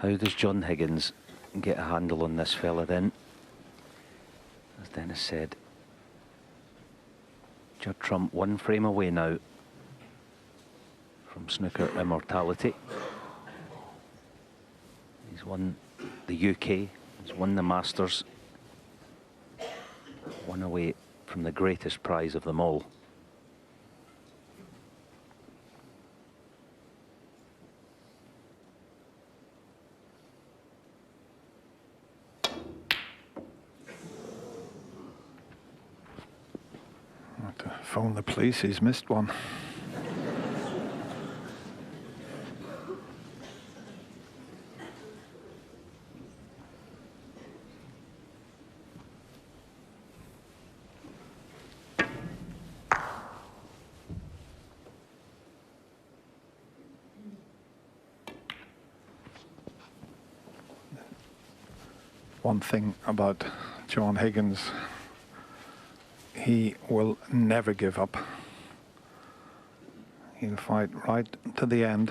How does John Higgins get a handle on this fella then? As Dennis said, Judd Trump 1 frame away now from snooker immortality. He's won the UK, he's won the Masters, 1 away from the greatest prize of them all. To phone the police, he's missed one. One thing about John Higgins, he will never give up. He'll fight right to the end.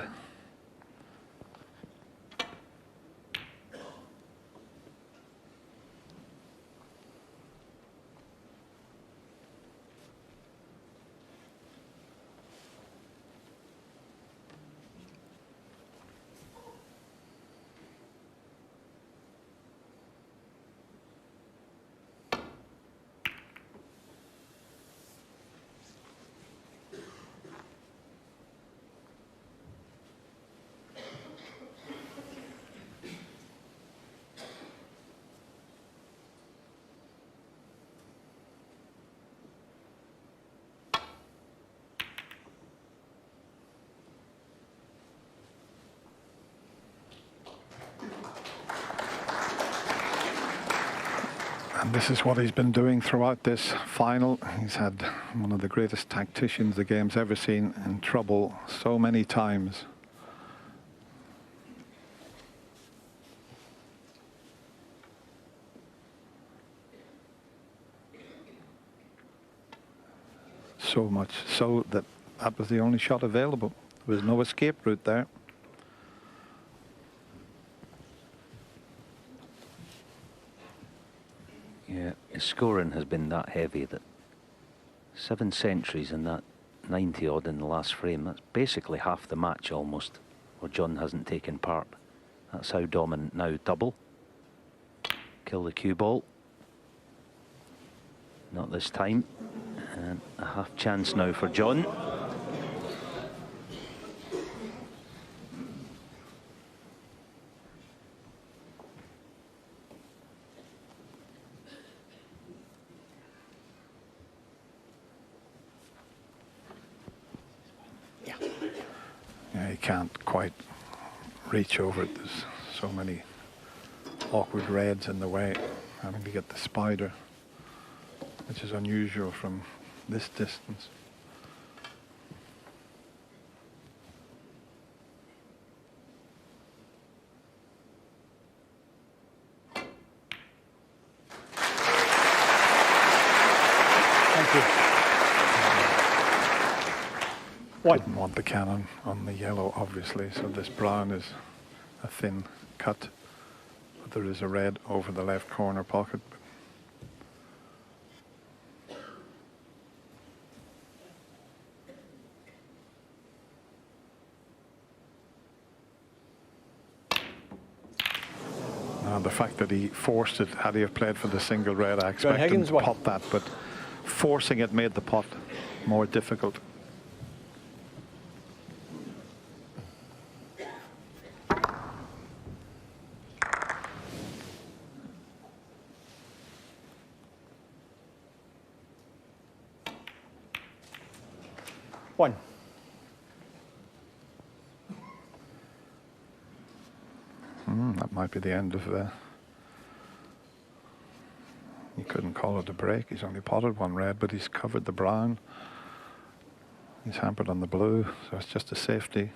And this is what he's been doing throughout this final. He's had one of the greatest tacticians the game's ever seen in trouble so many times. So much so that that was the only shot available. There was no escape route there. Yeah, his scoring has been that heavy that 7 centuries in that 90 odd in the last frame. That's basically half the match almost, where John hasn't taken part. That's how dominant now. Double. Kill the cue ball. Not this time. And a half chance now for John. Yeah, he can't quite reach over it. There's so many awkward reds in the way, having to get the spider, which is unusual from this distance. Thank you. Didn't want the cannon on the yellow, obviously, so this brown is a thin cut, but there is a red over the left corner pocket. Now the fact that he forced it, had he have played for the single red, I expect him to pot that, but forcing it made the pot more difficult. One. That might be the end of the... You couldn't call it a break. He's only potted 1 red, but he's covered the brown. He's hampered on the blue, so it's just a safety.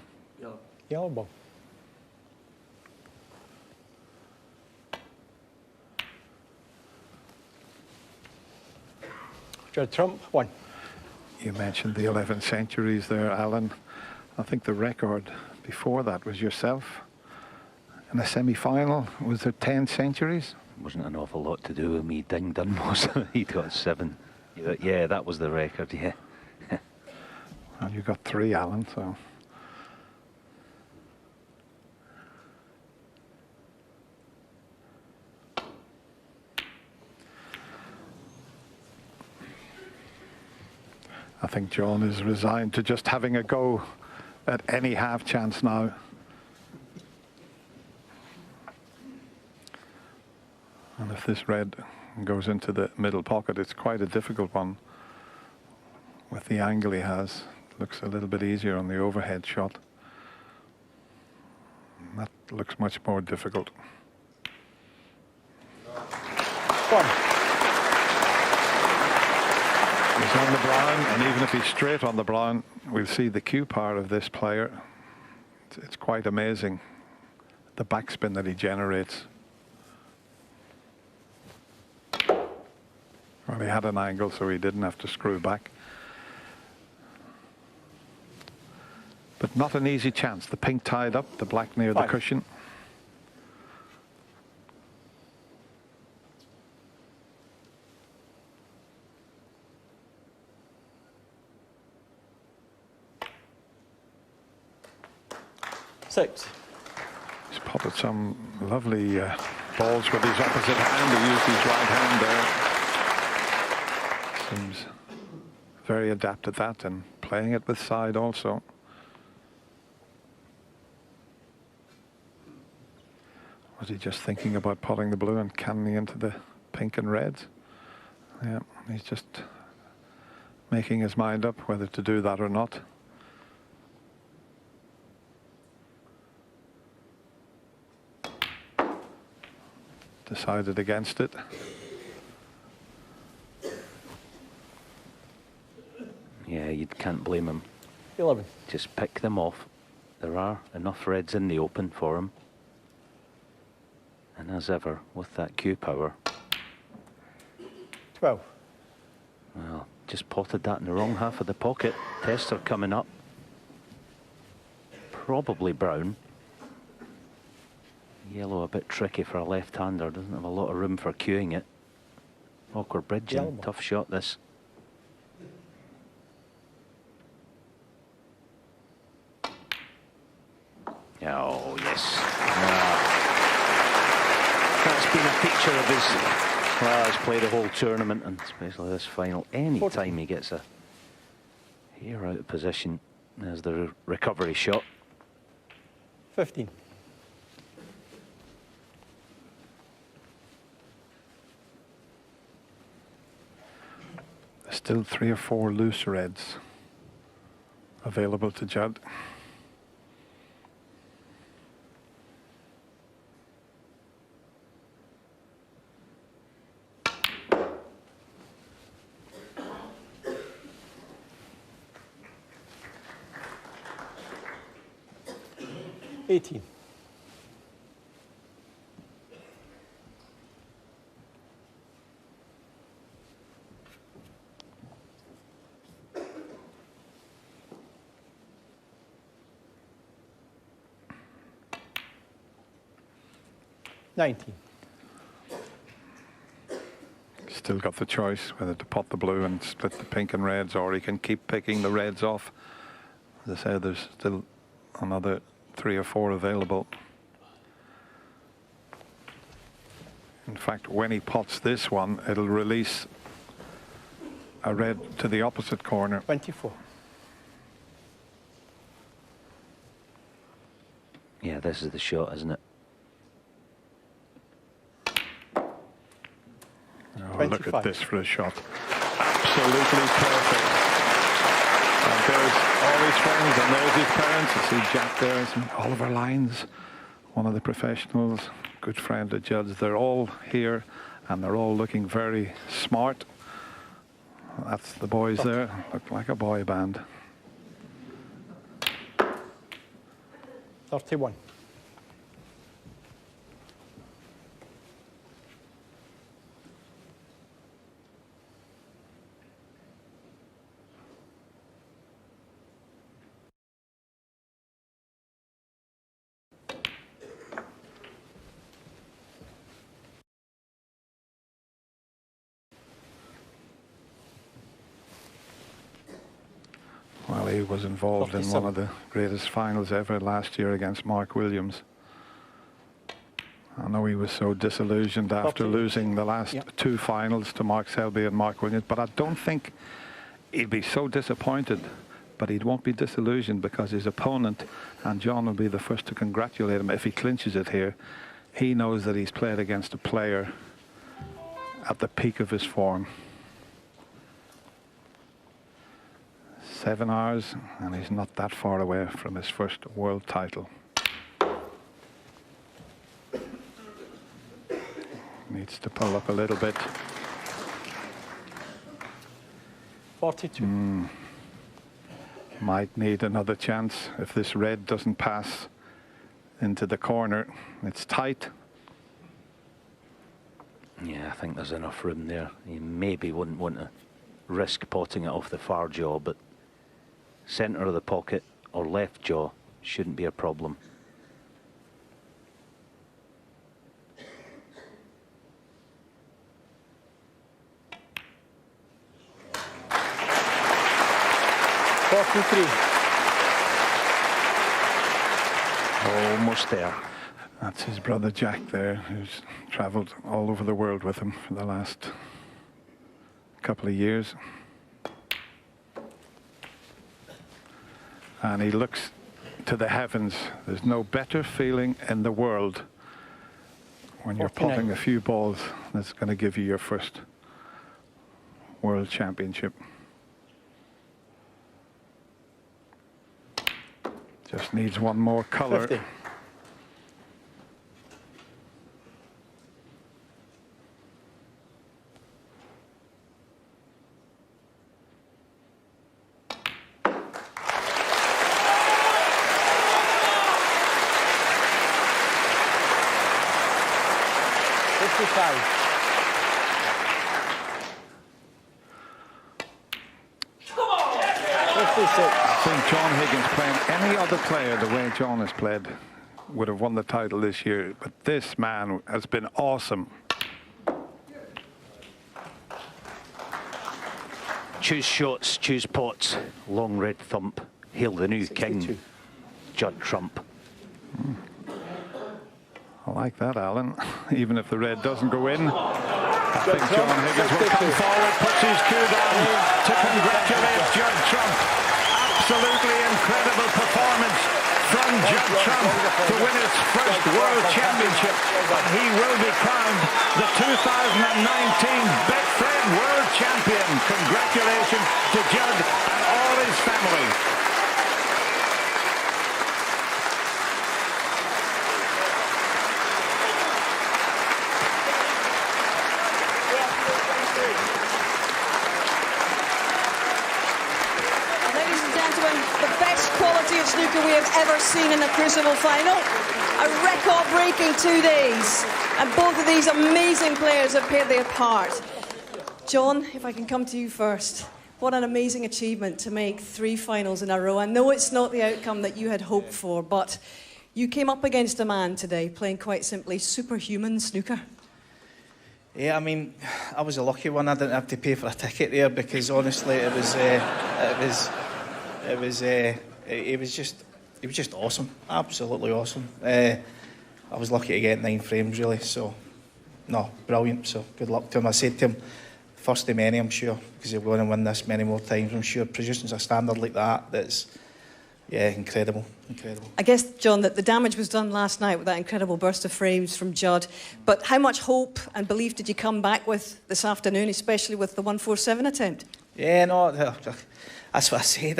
Yellow ball. Judd Trump, 1. You mentioned the 11 centuries there, Alan. I think the record before that was yourself. in a semi-final. Was there 10 centuries? Wasn't an awful lot to do with me. Ding done most of it. He got 7. Yeah, that was the record, yeah. And you got 3, Alan, so. I think John is resigned to just having a go at any half chance now. And if this red goes into the middle pocket, it's quite a difficult one. With the angle he has, looks a little bit easier on the overhead shot. And that looks much more difficult. 1. He's on the brown, and even if he's straight on the brown, we'll see the cue power of this player. It's quite amazing, the backspin that he generates. Well, he had an angle, so he didn't have to screw back. But not an easy chance. The pink tied up, the black near the 5. cushion. Six. He's potted some lovely balls with his opposite hand. He used his right hand there. Seems very adept at that, and playing it with side also. Was he just thinking about potting the blue and canning into the pink and reds? Yeah, he's just making his mind up whether to do that or not. Decided against it. Yeah, you can't blame him. 11. Just pick them off. There are enough reds in the open for him. And as ever, with that cue power, 12. well, just potted that in the wrong half of the pocket. Tests are coming up. Probably brown. Yellow a bit tricky for a left-hander. Doesn't have a lot of room for cueing it. Awkward bridging. Yellow. Tough shot this. Oh, yes. That's been a feature of his, well, he's played the whole tournament, and especially this final. Any 14. time he gets a hair out of position, there's the recovery shot. 15. There's still 3 or 4 loose reds available to Judd. $18. $19. Still got the choice whether to pot the blue and split the pink and reds, or he can keep picking the reds off. As I said, there's still another 3 or 4 available. In fact, when he pots this one, it'll release a red to the opposite corner. 24. Yeah, this is the shot, isn't it? Oh, look 25. at this for a shot. Absolutely perfect. And there's all his friends, and there's his parents. You see Jack there, and Oliver Lyons, one of the professionals, good friend of Judd's. They're all here, and they're all looking very smart. That's the boys there, look like a boy band. 31. he was involved in one of the greatest finals ever last year against Mark Williams. I know he was so disillusioned after losing the last two finals to Mark Selby and Mark Williams, but I don't think he'd be so disappointed. But he won't be disillusioned because his opponent, and John will be the first to congratulate him if he clinches it here, he knows that he's played against a player at the peak of his form. 7 hours, and he's not that far away from his first world title. Needs to pull up a little bit. 42. Might need another chance if this red doesn't pass into the corner. It's tight. Yeah, I think there's enough room there. You maybe wouldn't want to risk potting it off the far jaw, but centre of the pocket or left jaw shouldn't be a problem. Almost there. That's his brother Jack there, who's travelled all over the world with him for the last couple of years. And he looks to the heavens. There's no better feeling in the world when you're popping a few balls that's going to give you your first world championship. Just needs one more colour. 50. I think John Higgins, playing any other player the way John has played, would have won the title this year. But this man has been awesome. Choose shots, choose pots. Long red thump. Hail the new 62. king, Judd Trump. I like that, Alan. Even if the red doesn't go in, I think John Higgins will come forward, puts his cue down to congratulate Judd Trump. Absolutely incredible performance from Judd Trump to win his first World Championship. And he will be crowned the 2019 Betfred World Champion. Congratulations to Judd and all his family. The best quality of snooker we have ever seen in the Crucible final. A record-breaking 2 days. And both of these amazing players have played their part. John, if I can come to you first. What an amazing achievement to make 3 finals in a row. I know it's not the outcome that you had hoped for, but you came up against a man today playing, quite simply, superhuman snooker. Yeah, I mean, I was a lucky one. I didn't have to pay for a ticket there because honestly, it was just awesome, absolutely awesome. I was lucky to get 9 frames really, so no, brilliant. So good luck to him. I said to him, first of many, I'm sure, because he'll go on and win this many more times. I'm sure producing a standard like that, that's incredible. I guess, John, that the damage was done last night with that incredible burst of frames from Judd. But how much hope and belief did you come back with this afternoon, especially with the 147 attempt? Yeah, no, that's what I said.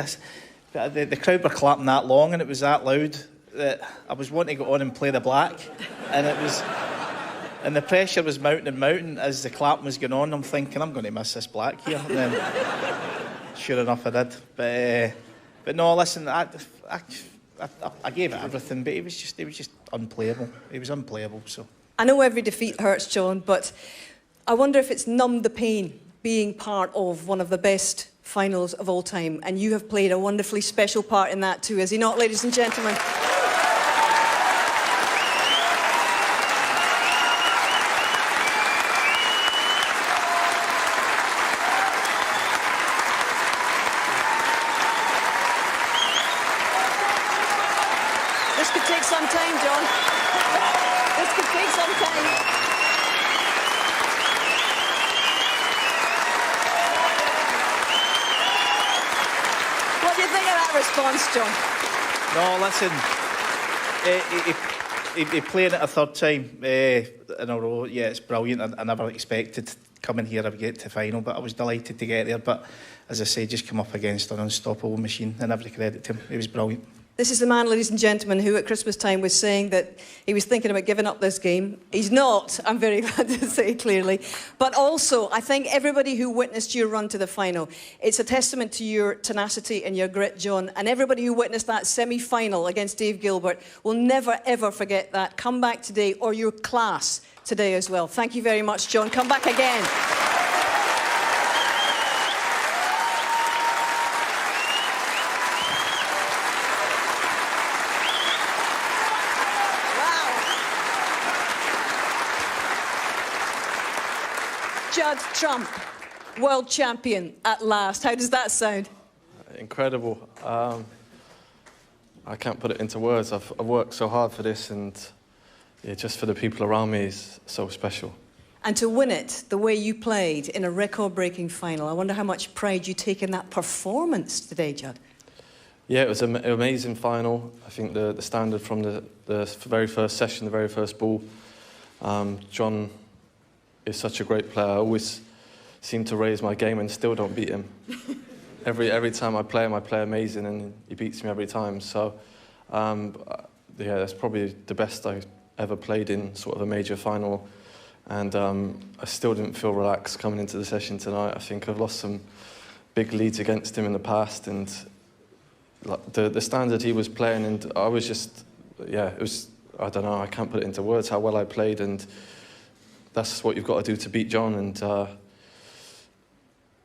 The crowd were clapping that long and it was that loud that I was wanting to go on and play the black, and the pressure was mounting as the clapping was going on. I'm thinking, I'm going to miss this black here. And then, sure enough, I did. But no, listen, I gave it everything, but it was just unplayable. It was unplayable. So I know every defeat hurts, John, but I wonder if it's numbed the pain being part of one of the best finals of all time, and you have played a wonderfully special part in that too, has he not, ladies and gentlemen? This could take some time, John. This could take some time. What do you think of that response, John? No, listen, he playing it a third time in a row. Yeah, it's brilliant. I never expected coming here to get to final, but I was delighted to get there. But as I say, just come up against an unstoppable machine, and every credit to him. He was brilliant. This is the man, ladies and gentlemen, who at Christmas time was saying that he was thinking about giving up this game. He's not, I'm very glad to say clearly. But also, I think everybody who witnessed your run to the final, it's a testament to your tenacity and your grit, John. And everybody who witnessed that semi-final against Dave Gilbert will never, ever forget that comeback today, or your class today as well. Thank you very much, John. Come back again. Judd Trump, world champion at last. How does that sound? Incredible. I can't put it into words. I've worked so hard for this, and yeah, just for the people around me is so special. And to win it the way you played in a record-breaking final, I wonder how much pride you take in that performance today, Judd. Yeah, it was an amazing final. I think the standard from the very first session, the very first ball, John is such a great player. I always seem to raise my game and still don't beat him. Every time I play amazing, and he beats me every time. So, yeah, that's probably the best I ever played in sort of a major final. And I still didn't feel relaxed coming into the session tonight. I think I've lost some big leads against him in the past, and like the standard he was playing, and I was just, yeah, it was, I don't know, I can't put it into words how well I played, and that's what you've got to do to beat John, and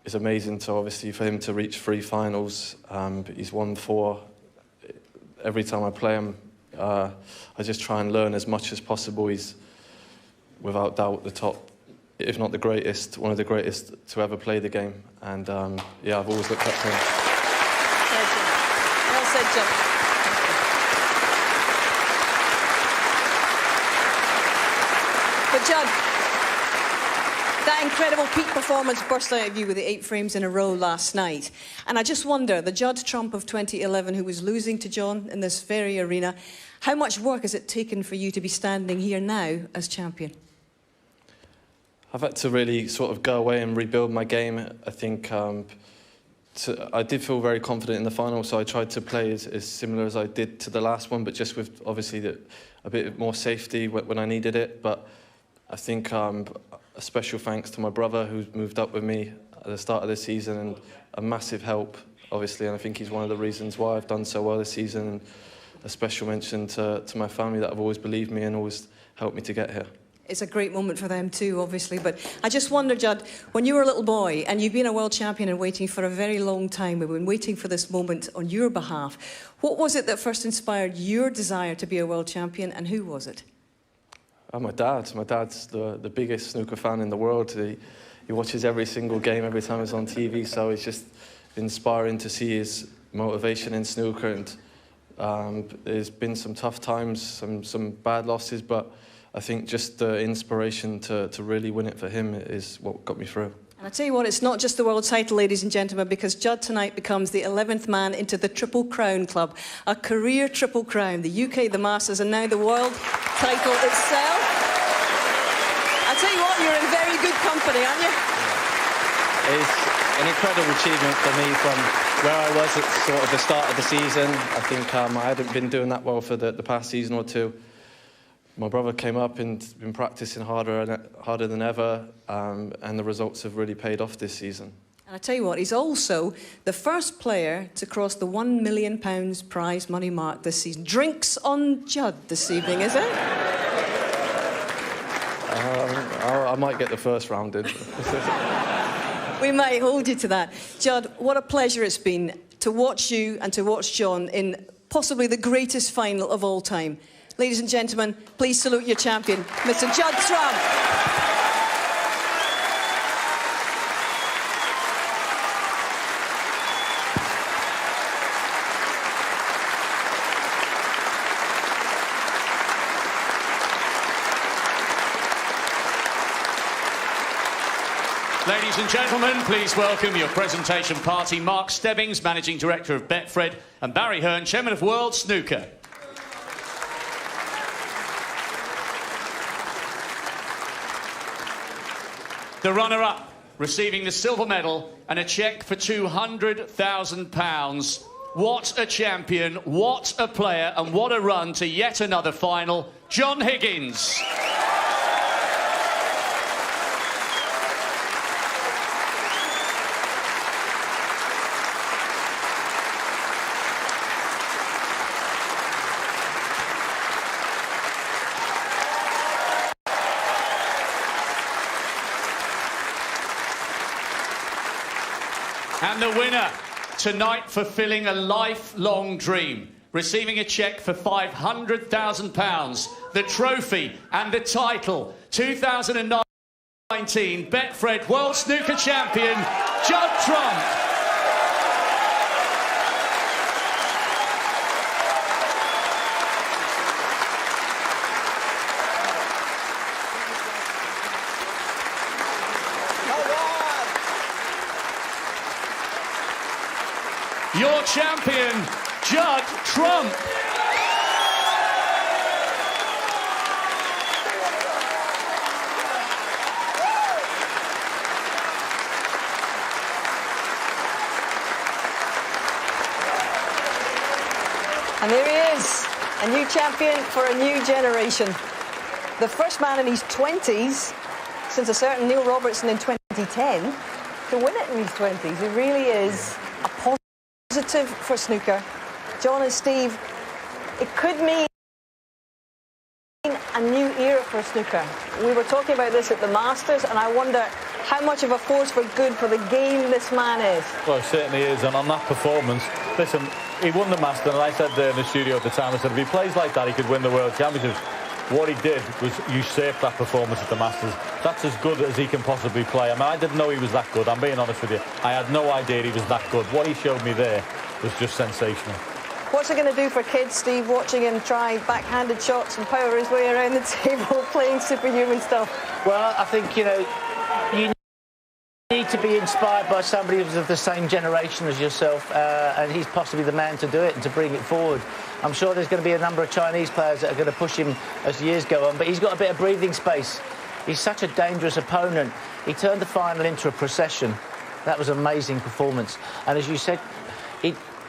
it's amazing to obviously for him to reach 3 finals. But he's won 4. Every time I play him, I just try and learn as much as possible. He's without doubt the top, if not the greatest, one of the greatest to ever play the game. And yeah, I've always looked up to him. Well said, John. But Judd, that incredible peak performance burst out of you with the 8 frames in a row last night. And I just wonder, the Judd Trump of 2011 who was losing to John in this very arena, how much work has it taken for you to be standing here now as champion? I've had to really sort of go away and rebuild my game. I think I did feel very confident in the final, so I tried to play as similar as I did to the last one, but just with obviously a bit more safety when I needed it. But I think a special thanks to my brother who's moved up with me at the start of the season, and a massive help, obviously, and I think he's one of the reasons why I've done so well this season. And a special mention to my family that have always believed me and always helped me to get here. It's a great moment for them too, obviously. But I just wonder, Judd, when you were a little boy and you've been a world champion and waiting for a very long time, we've been waiting for this moment on your behalf. What was it that first inspired your desire to be a world champion, and who was it? My dad. My dad's the biggest snooker fan in the world. He watches every single game every time it's on TV, so it's just inspiring to see his motivation in snooker. And there's been some tough times, some bad losses, but I think just the inspiration to really win it for him is what got me through. And I tell you what, it's not just the world title, ladies and gentlemen, because Judd tonight becomes the 11th man into the Triple Crown Club, a career Triple Crown, the UK, the Masters, and now the world title itself. I tell you what, you're in very good company, aren't you? It's an incredible achievement for me from where I was at sort of the start of the season. I think I hadn't been doing that well for the past season or two. My brother came up and been practicing harder than ever, and the results have really paid off this season. And I tell you what, he's also the first player to cross the £1 million prize money mark this season. Drinks on Judd this evening, is it? I might get the first round in. We might hold you to that. Judd, what a pleasure it's been to watch you and to watch John in possibly the greatest final of all time. Ladies and gentlemen, please salute your champion, Mr. Judd Trump. Ladies and gentlemen, please welcome your presentation party, Mark Stebbings, Managing Director of Betfred, and Barry Hearn, Chairman of World Snooker. The runner-up, receiving the silver medal and a cheque for £200,000. What a champion, what a player, and what a run to yet another final, John Higgins. And the winner, tonight fulfilling a lifelong dream, receiving a cheque for £500,000, the trophy and the title, 2019 Betfred World Snooker Champion, Judd Trump. Your champion, Judd Trump. And there he is, a new champion for a new generation. The first man in his 20s, since a certain Neil Robertson in 2010, to win it in his 20s. It really is a positive for snooker. John and Steve, it could mean a new era for snooker. We were talking about this at the Masters, and I wonder how much of a force for good for the game this man is. Well, it certainly is, and on that performance, listen, he won the Masters, and I said there in the studio at the time, I said if he plays like that, he could win the World Championships. What he did was usurp that performance at the Masters. That's as good as he can possibly play. I mean, I didn't know he was that good, I'm being honest with you. I had no idea he was that good. What he showed me there was just sensational. What's it going to do for kids, Steve, watching him try backhanded shots and power his way around the table playing superhuman stuff? Well, I think, you know, you need to be inspired by somebody who's of the same generation as yourself, and he's possibly the man to do it and to bring it forward. I'm sure there's going to be a number of Chinese players that are going to push him as years go on, but he's got a bit of breathing space. He's such a dangerous opponent. He turned the final into a procession. That was an amazing performance. And as you said,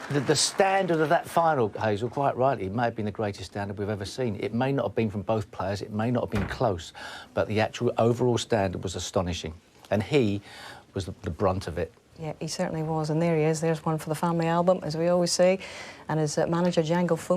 the standard of that final, Hazel, quite rightly, it may have been the greatest standard we've ever seen. It may not have been from both players, it may not have been close, but the actual overall standard was astonishing. And he was the brunt of it. Yeah, he certainly was. And there he is. There's one for the family album, as we always say. And his manager, Django Fung.